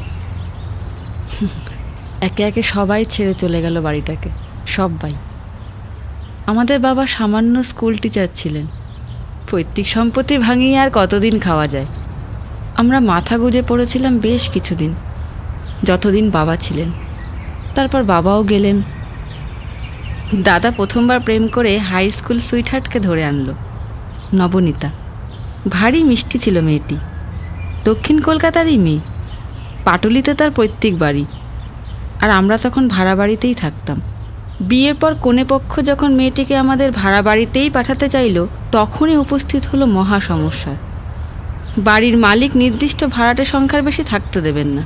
একে একে সবাই ছেড়ে চলে গেল বাড়িটাকে, সবাই। আমাদের বাবা সামান্য স্কুল টিচার ছিলেন। পৈতৃক সম্পত্তি ভাঙিয়ে আর কতদিন খাওয়া যায়। আমরা মাথা গুঁজে পড়েছিলাম বেশ কিছুদিন, যতদিন বাবা ছিলেন। তারপর বাবাও গেলেন। দাদা প্রথমবার প্রেম করে হাই স্কুল সুইটহার্টকে ধরে আনলো, নবনীতা। ভারী মিষ্টি ছিল মেয়েটি, দক্ষিণ কলকাতারই মেয়ে। পাটুলিতে তার পৈতৃক বাড়ি, আর আমরা তখন ভাড়া বাড়িতেই থাকতাম। বিয়ের পর কনেপক্ষ যখন মেয়েটিকে আমাদের ভাড়া বাড়িতেই পাঠাতে চাইল, তখনই উপস্থিত হলো মহা সমস্যার। বাড়ির মালিক নির্দিষ্ট ভাড়াটে সংখ্যার বেশি থাকতে দেবেন না।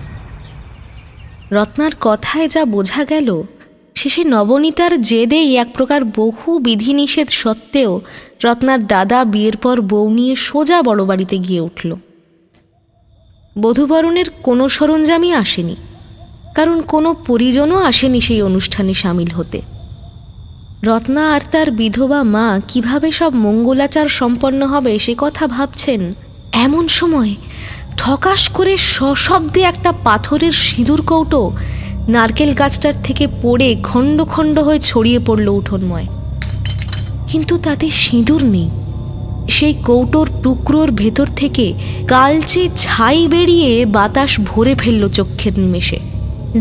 রত্নার কথায় যা বোঝা গেল, শেষে নবনীতার জেদেই এক প্রকার বহু বিধিনিষেধ সত্ত্বেও রত্নার দাদা বিয়ের পর বউ নিয়ে সোজা বড় বাড়িতে গিয়ে উঠল। বধূবরণের কোনো সরঞ্জামই আসেনি, কারণ কোনো পরিজনও আসেনি সেই অনুষ্ঠানে সামিল হতে। রত্না আর তার বিধবা মা কিভাবে সব মঙ্গলাচার সম্পন্ন হবে সে কথা ভাবছেন। এমন সময় ঠকাস করে সশব্দে একটা পাথরের সিঁদুর কৌটো নারকেল গাছটার থেকে পড়ে খণ্ড খণ্ড হয়ে ছড়িয়ে পড়ল উঠোনময়। কিন্তু তাতে সিঁদুর নেই। সেই কৌটোর টুকরোর ভেতর থেকে কালচে ছাই বেরিয়ে বাতাস ভরে ফেলল চক্ষের নিমেষে।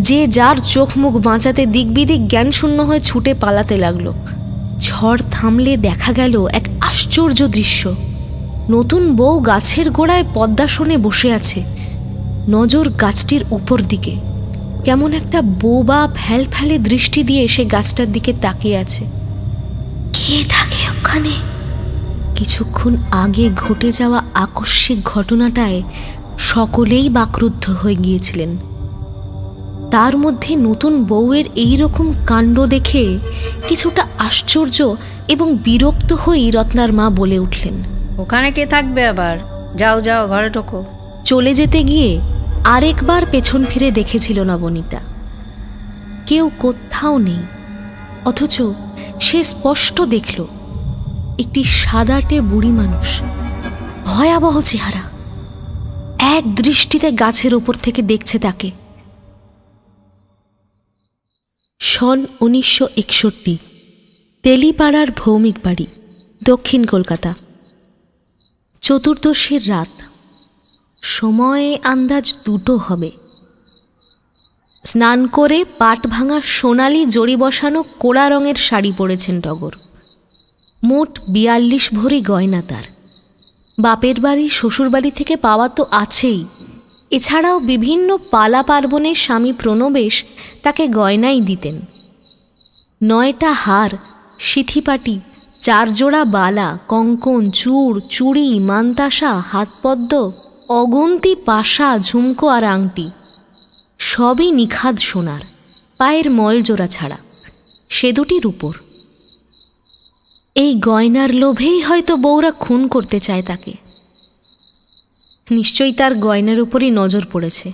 যে যার চোখ মুখ বাঁচাতে দিকবিদিক জ্ঞানশূন্য হয়ে ছুটে পালাতে লাগলো। ঝড় থামলে দেখা গেল এক আশ্চর্য দৃশ্য। নতুন বউ গাছের গোড়ায় পদ্মাসনে বসে আছে, নজর গাছটির উপর দিকে। কেমন একটা বোবা ফ্যালফ্যালে দৃষ্টি দিয়ে সে গাছটার দিকে তাকিয়ে আছে। কে থাকে ওখানে? কিছুক্ষণ আগে ঘটে যাওয়া আকস্মিক ঘটনাটায় সকলেই বাকরুদ্ধ হয়ে গিয়েছিলেন। তার মধ্যে নতুন বউয়ের এই রকম কাণ্ড দেখে কিছুটা আশ্চর্য এবং বিরক্ত হয়েই রত্নার মা বলে উঠলেন, ওখানে কে থাকবে আবার? যাও যাও, ঘরে ঢোকো। চলে যেতে গিয়ে আরেকবার পেছন ফিরে দেখেছিল নবনীতা। কেউ কোথাও নেই, অথচ সে স্পষ্ট দেখল একটি সাদাটে বুড়ি মানুষ, ভয়াবহ চেহারা, এক দৃষ্টিতে গাছের ওপর থেকে দেখছে তাকে। সন 1961, তেলিপাড়ার ভৌমিক বাড়ি, দক্ষিণ কলকাতা। চতুর্দশীর রাত, সময়ে আন্দাজ 2টো হবে। স্নান করে পাট ভাঙা সোনালি জড়ি বসানো কোড়া রঙের শাড়ি পরেছেন টগর। মোট 42 ভরি গয়না তার। বাপের বাড়ি শ্বশুরবাড়ি থেকে পাওয়া তো আছেই, এছাড়াও বিভিন্ন পালা পার্বণের স্বামী প্রণবেশ তাকে গয়নাই দিতেন। 9টা হার, সিথিপাটি, 4 জোড়া বালা, কঙ্কন, চূড়, চুড়ি, মান্তাসা, হাতপদ্ম, অগন্তি পাশা, ঝুমকো আর আংটি, সবই নিখাদ সোনার, পায়ের ময়লজোড়া ছাড়া, সে দুটি রূপোর। এই গয়নার লোভেই হয়তো বউরা খুন করতে চায় তাকে। নিশ্চয়ই তার গয়নার উপরই নজর পড়েছে।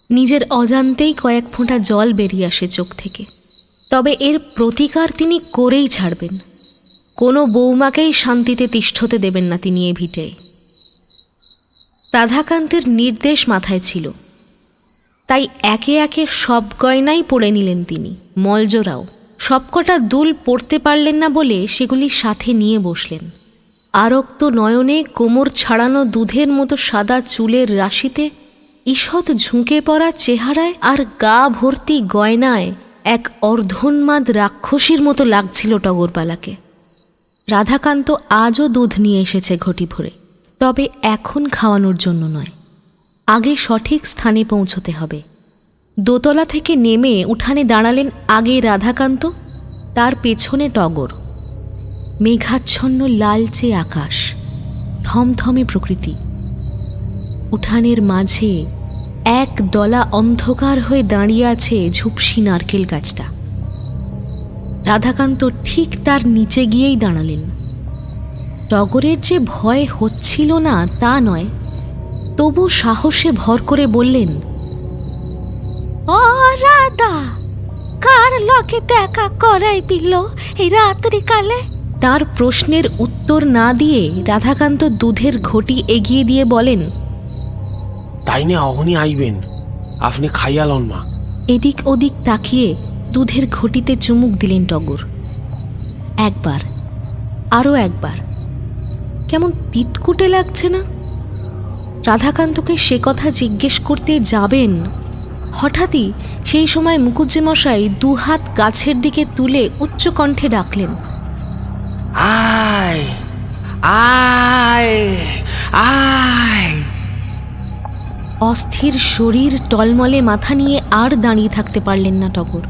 নিজের অজান্তেই কয়েক ফোঁটা জল বেরিয়ে আসে চোখ থেকে। তবে এর প্রতিকার তিনি করেই ছাড়বেন। কোনো বৌমাকেই শান্তিতে তিষ্ঠতে দেবেন না তিনি এ ভিটেয়। রাধাকান্তের নির্দেশ মাথায় ছিল, তাই একে একে সব গয়নাই পরে নিলেন তিনি, মলজোড়াও। সবকটা দুল পরতে পারলেন না বলে সেগুলি সাথে নিয়ে বসলেন। আরক্ত নয়নে কোমর ছাড়ানো দুধের মতো সাদা চুলের রাশিতে, ঈষৎ ঝুঁকে পড়া চেহারায় আর গা ভর্তি গয়নায় এক অর্ধোন্মাদ রাক্ষসীর মতো লাগছিল টগরবালাকে। রাধাকান্ত আজও দুধ নিয়ে এসেছে ঘটি ভরে, তবে এখন খাওয়ানোর জন্য নয়, আগে সঠিক স্থানে পৌঁছতে হবে। দোতলা থেকে নেমে উঠানে দাঁড়ালেন আগে রাধাকান্ত, তার পেছনে টগর। মেঘাচ্ছন্ন লালচে আকাশ, থমথমে প্রকৃতি। উঠানের মাঝে এক দলা অন্ধকার হয়ে দাঁড়িয়ে আছে ঝুপসি নারকেল গাছটা। রাধাকান্ত ঠিক তার নিচে গিয়েই দাঁড়ালেন। টগরের যে ভয় হচ্ছিল না তা নয়, তবু সাহসে ভর করে বললেন, ও রাধা, কার লগে দেখা করাই পিল এই রাত্রিকালে? তার প্রশ্নের উত্তর না দিয়ে রাধাকান্ত দুধের ঘটি এগিয়ে দিয়ে বলেন, তাই না অহনি আইবেন, আপনি খাইয়া লন মা। এদিক ওদিক তাকিয়ে দুধের ঘটিতে চুমুক দিলেন টগর। একবার, আরও একবার। কেমন তিতকুটে লাগছে না? রাধাকান্তকে সে কথা জিজ্ঞেস করতে যাবেন, হঠাৎই সেই সময় মুকুজ্জে মশাই 2 হাত গাছের দিকে তুলে উচ্চ কণ্ঠে ডাকলেন, আয় আয় আয়। অস্থির শরীর, টলমলে মাথা নিয়ে আর দাঁড়িয়ে থাকতে পারলেন না টগর।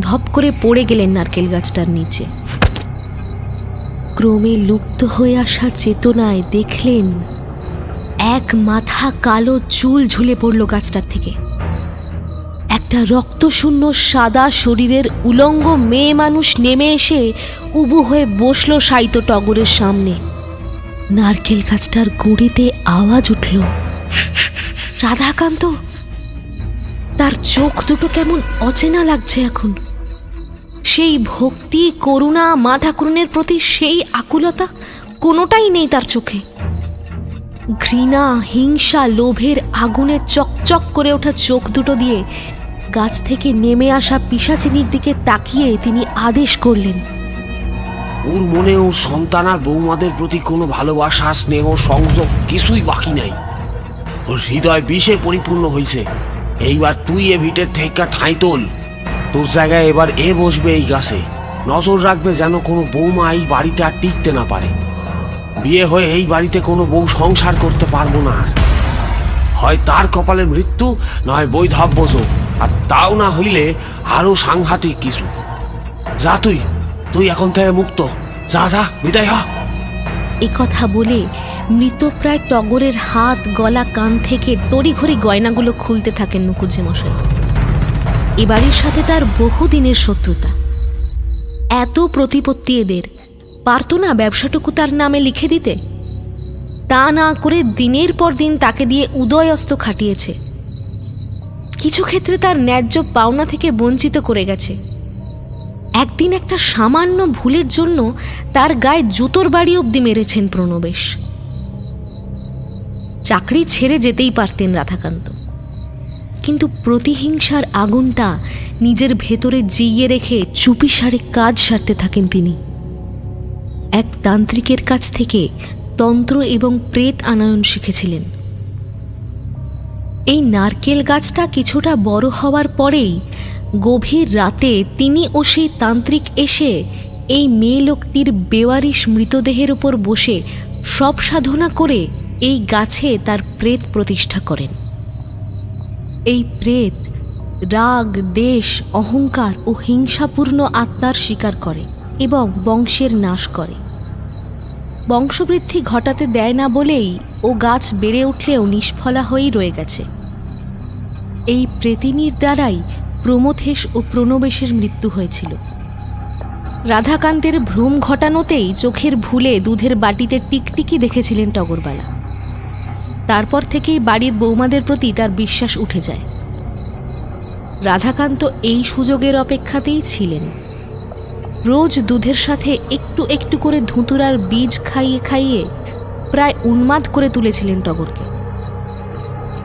ধপ করে পড়ে গেলেন নারকেল গাছটার নিচে। ক্রমে লুপ্ত হয়ে আসা চেতনায় দেখলেন এক মাথা কালো চুল ঝুলে পড়ল গাছটার থেকে। একটা রক্তশূন্য সাদা শরীরের উলঙ্গ মেয়ে মানুষ নেমে এসে উবু হয়ে বসল শায়িত টগরের সামনে। নারকেল গাছটার গুঁড়িতে আওয়াজ উঠল, রাধাকান্ত। তার চোখ দুটো কেমন অচেনা লাগছে এখন। সেই ভক্তি, করুণা, মা ঠাকুরনের প্রতি সেই আকুলতা কোনোটাই নেই তার চোখে। ঘৃণা, হিংসা, লোভের আগুনে চকচক করে ওঠা চোখ দুটো দিয়ে গাছ থেকে নেমে আসা পিশাচিনীর দিকে তাকিয়ে তিনি আদেশ করলেন, ওর মনে ওর সন্তান আর বৌমাদের প্রতি কোনো ভালোবাসা, স্নেহ, সংযোগ কিছুই বাকি নাই। ওর হৃদয় বিষে পরিপূর্ণ হয়েছে। এইবার তুই এ ভিটের থেকে ঠাঁই তোল। তোর জায়গায় এবার এ বসবে এই গাছে। নজর রাখবে যেন কোনো বৌমা এই বাড়িতে আর টিকতে না পারে। বিয়ে হয়ে এই বাড়িতে কোনো বউ সংসার করতে পারবো না আর। হয় তার কপালে মৃত্যু, নয় বৈধব্য যোগ, আর তাও না হইলে আরো সাংঘাতিক কিছু। যা তুই এখন থেকে মুক্ত। যা যা, বিদায় হ। এ কথা বলে মৃতপ্রায় টগরের হাত, গলা, কান থেকে তড়িঘড়ি গয়নাগুলো খুলতে থাকেন মুকুজ্জে মশাই। এ বাড়ির সাথে তার বহুদিনের শত্রুতা। এত প্রতিপত্তি এদের, পারত না ব্যবসাটুকু তার নামে লিখে দিতে? তা না করে দিনের পর দিন তাকে দিয়ে উদয়স্ত খাটিয়েছে। কিছু ক্ষেত্রে তার ন্যায্য পাওনা থেকে বঞ্চিত করে গেছে। একদিন একটা সামান্য ভুলের জন্য তার গায়ে জুতোর বাড়ি অবধি মেরেছেন প্রণবেশ। চাকরি ছেড়ে যেতেই পারতেন রাধাকান্ত, কিন্তু প্রতিহিংসার আগুনটা নিজের ভেতরে জিইয়ে রেখে চুপিসারে কাজ সারতে থাকেন তিনি। এক তান্ত্রিকের কাছ থেকে তন্ত্র এবং প্রেত আনায়ন শিখেছিলেন। এই নারকেল গাছটা কিছুটা বড় হওয়ার পরেই গভীর রাতে তিনি ও সেই তান্ত্রিক এসে এই মেয়ে লোকটির বেওয়ারিশ মৃতদেহের উপর বসে সব সাধনা করে এই গাছে তার প্রেত প্রতিষ্ঠা করেন। এই প্রেত রাগ, দেশ, অহংকার ও হিংসাপূর্ণ আত্মার শিকার করে এবং বংশের নাশ করে। বংশবৃদ্ধি ঘটাতে দেয় না বলেই ও গাছ বেড়ে উঠলেও নিষ্ফলা হয়েই রয়ে গেছে। এই প্রেতিনীর দ্বারাই প্রমথেশ ও প্রণবেশের মৃত্যু হয়েছিল। রাধাকান্তের ভ্রম ঘটানোতেই চোখের ভুলে দুধের বাটিতে টিকটিকি দেখেছিলেন টগরবালা। তারপর থেকেই বাড়ির বৌমাদের প্রতি তার বিশ্বাস উঠে যায়। রাধাকান্ত এই সুযোগের অপেক্ষাতেই ছিলেন। রোজ দুধের সাথে একটু একটু করে ধুতুরার বীজ খাইয়ে খাইয়ে প্রায় উন্মাদ করে তুলেছিলেন টগরকে।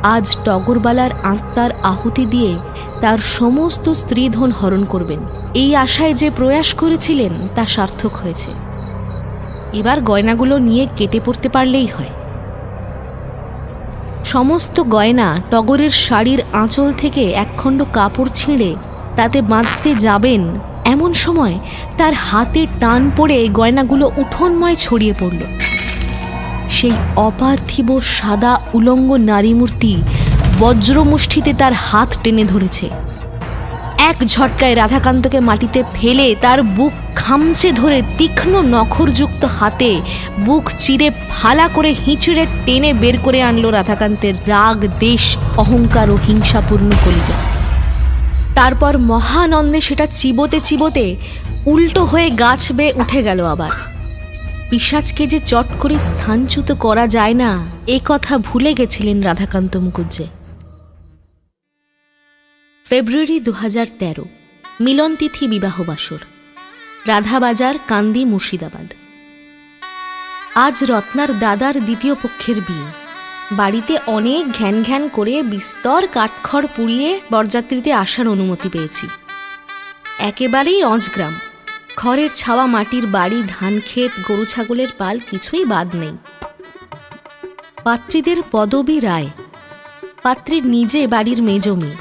আজ টগরবালার আত্মার আহুতি দিয়ে তার সমস্ত স্ত্রীধন হরণ করবেন, এই আশায় যে প্রয়াস করেছিলেন তা সার্থক হয়েছে। এবার গয়নাগুলো নিয়ে কেটে পড়তে পারলেই হয়। সমস্ত গয়না টগরের শাড়ির আঁচল থেকে একখণ্ড কাপড় ছিঁড়ে তাতে বাঁধতে যাবেন, এমন সময় তার হাতে টান পড়ে গয়নাগুলো উঠোনময় ছড়িয়ে পড়ল। সেই অপার্থিব সাদা উলঙ্গ নারীমূর্তি বজ্রমুষ্টিতে তার হাত টেনে ধরেছে। এক ঝটকায় রাধাকান্তকে মাটিতে ফেলে তার বুক খামচে ধরে তীক্ষ্ণ নখরযুক্ত হাতে বুক চিরে ফালা করে হিঁচড়ে টেনে বের করে আনলো রাধাকান্তের রাগ, দেশ, অহংকার ও হিংসাপূর্ণ কলিজা। তারপর মহানন্দে সেটা চিবোতে চিবোতে উল্টো হয়ে গাছ বেয়ে উঠে গেল আবার। পিশাচকে যে চট করে স্থানচ্যুত করা যায় না, এ কথা ভুলে গেছিলেন রাধাকান্ত মুখুজ্জে। ফেব্রুয়ারি 2013, মিলনতিথি বিবাহবাসর, রাধাবাজার, কান্দি, মুর্শিদাবাদ। আজ রত্নার দাদার দ্বিতীয় পক্ষের বিয়ে। বাড়িতে অনেক ঘ্যান ঘ্যান করে বিস্তর কাঠখড় পুড়িয়ে বরযাত্রীতে আসার অনুমতি পেয়েছি। একেবারেই অজগ্রাম, খড়ের ছাওয়া মাটির বাড়ি, ধান ক্ষেত, গরু ছাগলের পাল, কিছুই বাদ নেই। পাত্রীদের পদবী রায়। পাত্রীর নিজে বাড়ির মেজ মেয়ে,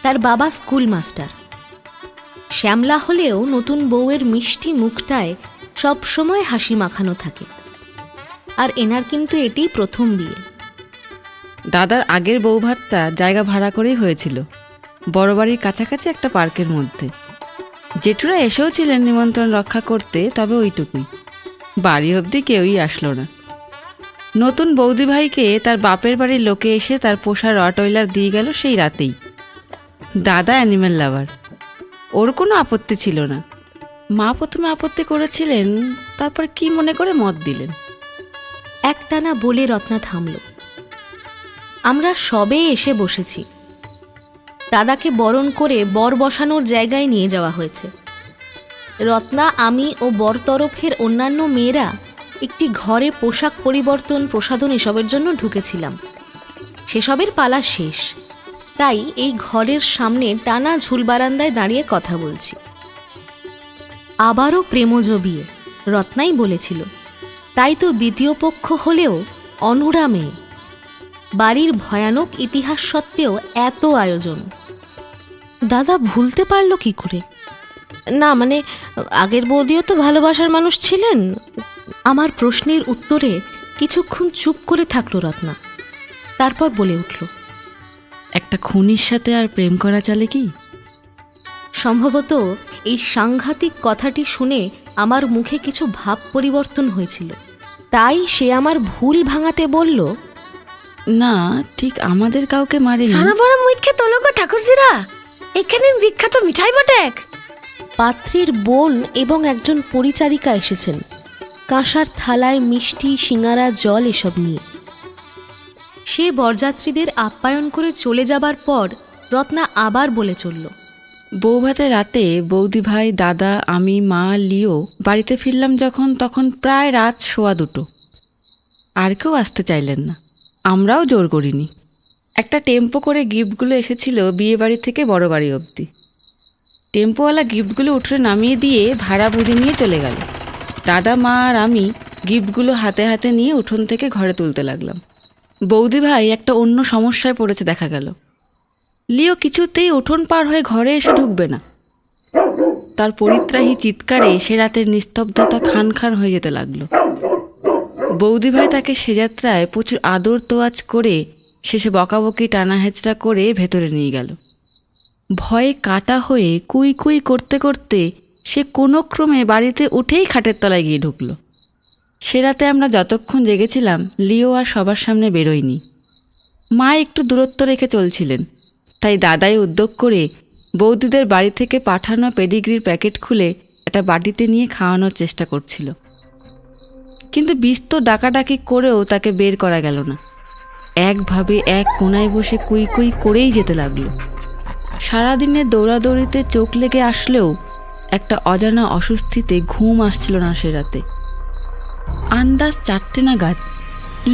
তার বাবা স্কুল মাস্টার। শ্যামলা হলেও নতুন বউয়ের মিষ্টি মুখটায় সব সময় হাসি মাখানো থাকে। আর এনার কিন্তু এটিই প্রথম বিয়ে। দাদার আগের বৌভাতটা জায়গা ভাড়া করেই হয়েছিল, বড় বাড়ির কাছাকাছি একটা পার্কের মধ্যে। জেঠুরা এসেও ছিলেন নিমন্ত্রণ রক্ষা করতে, তবে ওইটুকুই, বাড়ি অবধি কেউই আসলো না। নতুন বৌদি ভাইকে তার বাপের বাড়ির লোকে এসে তার পোষা রটওয়েলার দিয়ে গেল সেই রাতেই। দাদা অ্যানিম্যাল লাভার, ওর কোনো আপত্তি ছিল না। মা প্রথমে আপত্তি করেছিলেন, তারপর কি মনে করে মত দিলেন। একটানা বলে রত্না থামল। আমরা সবে এসে বসেছি। দাদাকে বরণ করে বর বসানোর জায়গায় নিয়ে যাওয়া হয়েছে। রত্না, আমি ও বর তরফের অন্যান্য মেয়েরা একটি ঘরে পোশাক পরিবর্তন, প্রসাধন এসবের জন্য ঢুকেছিলাম। সেসবের পালা শেষ, তাই এই ঘরের সামনে টানা ঝুল বারান্দায় দাঁড়িয়ে কথা বলছি। আবারও প্রেমজ বিয়ে, রত্নাই বলেছিল। তাই তো দ্বিতীয় পক্ষ হলেও অনুরা মেয়ে। বাড়ির ভয়ানক ইতিহাস সত্ত্বেও এত আয়োজন। দাদা ভুলতে পারল কি করে? না মানে, আগের বৌদিও তো ভালোবাসার মানুষ ছিলেন। আমার প্রশ্নের উত্তরে কিছুক্ষণ চুপ করে থাকলো রত্না, তারপর বলে উঠল, একটা খুনির সাথে আর প্রেম করা চলে কি? সম্ভবত এই সাংঘাতিক কথাটি শুনে আমার মুখে কিছু ভাব পরিবর্তন হয়েছিল। তাই সে আমার ভুল ভাঙাতে বলল, না, ঠিক আমাদের কাউকে মারেনি। সানাবড়া মুখে তোলক ঠাকুরজিরা, এখানে বিখ্যাত মিঠাই বটেক। পাত্রীর বোন এবং একজন পরিচারিকা এসেছেন, কাঁসার থালায় মিষ্টি, সিঙারা, জল এসব নিয়ে। সে বরযাত্রীদের আপ্যায়ন করে চলে যাবার পর রত্না আবার বলে চলল, বৌভাতে রাতে বৌদি ভাই, দাদা, আমি, মা, লিও বাড়িতে ফিরলাম যখন, তখন প্রায় রাত 1:15। আর কেউ আসতে চাইলেন না, আমরাও জোর করিনি। একটা টেম্পো করে গিফটগুলো এসেছিল বিয়ে বাড়ি থেকে বড় বাড়ি অবধি। টেম্পোওয়ালা গিফটগুলো উঠে নামিয়ে দিয়ে ভাড়া বুঝে নিয়ে চলে গেল। দাদা, মা আর আমি গিফটগুলো হাতে হাতে নিয়ে উঠোন থেকে ঘরে তুলতে লাগলাম। বৌদি ভাই একটা অন্য সমস্যায় পড়েছে দেখা গেল। লিও কিছুতেই উঠোন পার হয়ে ঘরে এসে ঢুকবে না। তার পরিত্রাহী চিৎকারে সে রাতের নিস্তব্ধতা খান খান হয়ে যেতে লাগলো। বৌদি ভাই তাকে সে যাত্রায় প্রচুর আদর তোয়াজ করে শেষে বকাবকি, টানা হেঁচড়া করে ভেতরে নিয়ে গেল। ভয়ে কাটা হয়ে কুই কুই করতে করতে সে কোনো ক্রমে বাড়িতে উঠেই খাটের তলায় গিয়ে ঢুকল। সে রাতে আমরা যতক্ষণ জেগেছিলাম লিও আর সবার সামনে বেরোয়নি। মা একটু দূরত্ব রেখে চলছিলেন, তাই দাদাই উদ্যোগ করে বৌদিদের বাড়ি থেকে পাঠানো পেডিগ্রির প্যাকেট খুলে একটা বাটিতে নিয়ে খাওয়ানোর চেষ্টা করছিল। কিন্তু বিস্তর ডাকাডাকি করেও তাকে বের করা গেল না। একভাবে এক কোণায় বসে কুই কুই করেই যেতে লাগলো। সারাদিনের দৌড়াদৌড়িতে চোখ লেগে আসলেও একটা অজানা অস্বস্তিতে ঘুম আসছিল না সে রাতে। আন্দাজ 4টে নাগাদ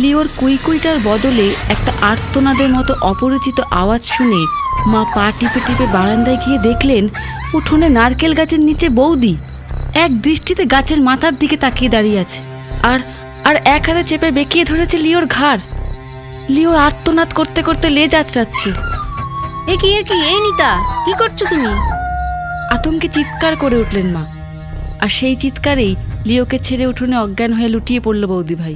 লিওর কুইকুইটার বদলে একটা আর্তনাদের মতো অপরিচিত আওয়াজ শুনে মা পা টিপে টিপে বারান্দায় গিয়ে দেখলেন উঠোনে নারকেল গাছের নিচে বৌদি এক দৃষ্টিতে গাছের মাথার দিকে তাকিয়ে দাঁড়িয়ে আছে, আর আর এক হাতে চেপে বেঁকিয়ে ধরেছে লিওর ঘাড়। লিওর আর্তনাদ করতে করতে লেজ আঁচড়াচ্ছে। এ কি এই নিতা, কি করছো তুমি? আতঙ্কে চিৎকার করে উঠলেন মা, আর সেই চিৎকারেই লিওকে ছেড়ে উঠোনে অজ্ঞান হয়ে লুটিয়ে পড়ল বৌদি ভাই।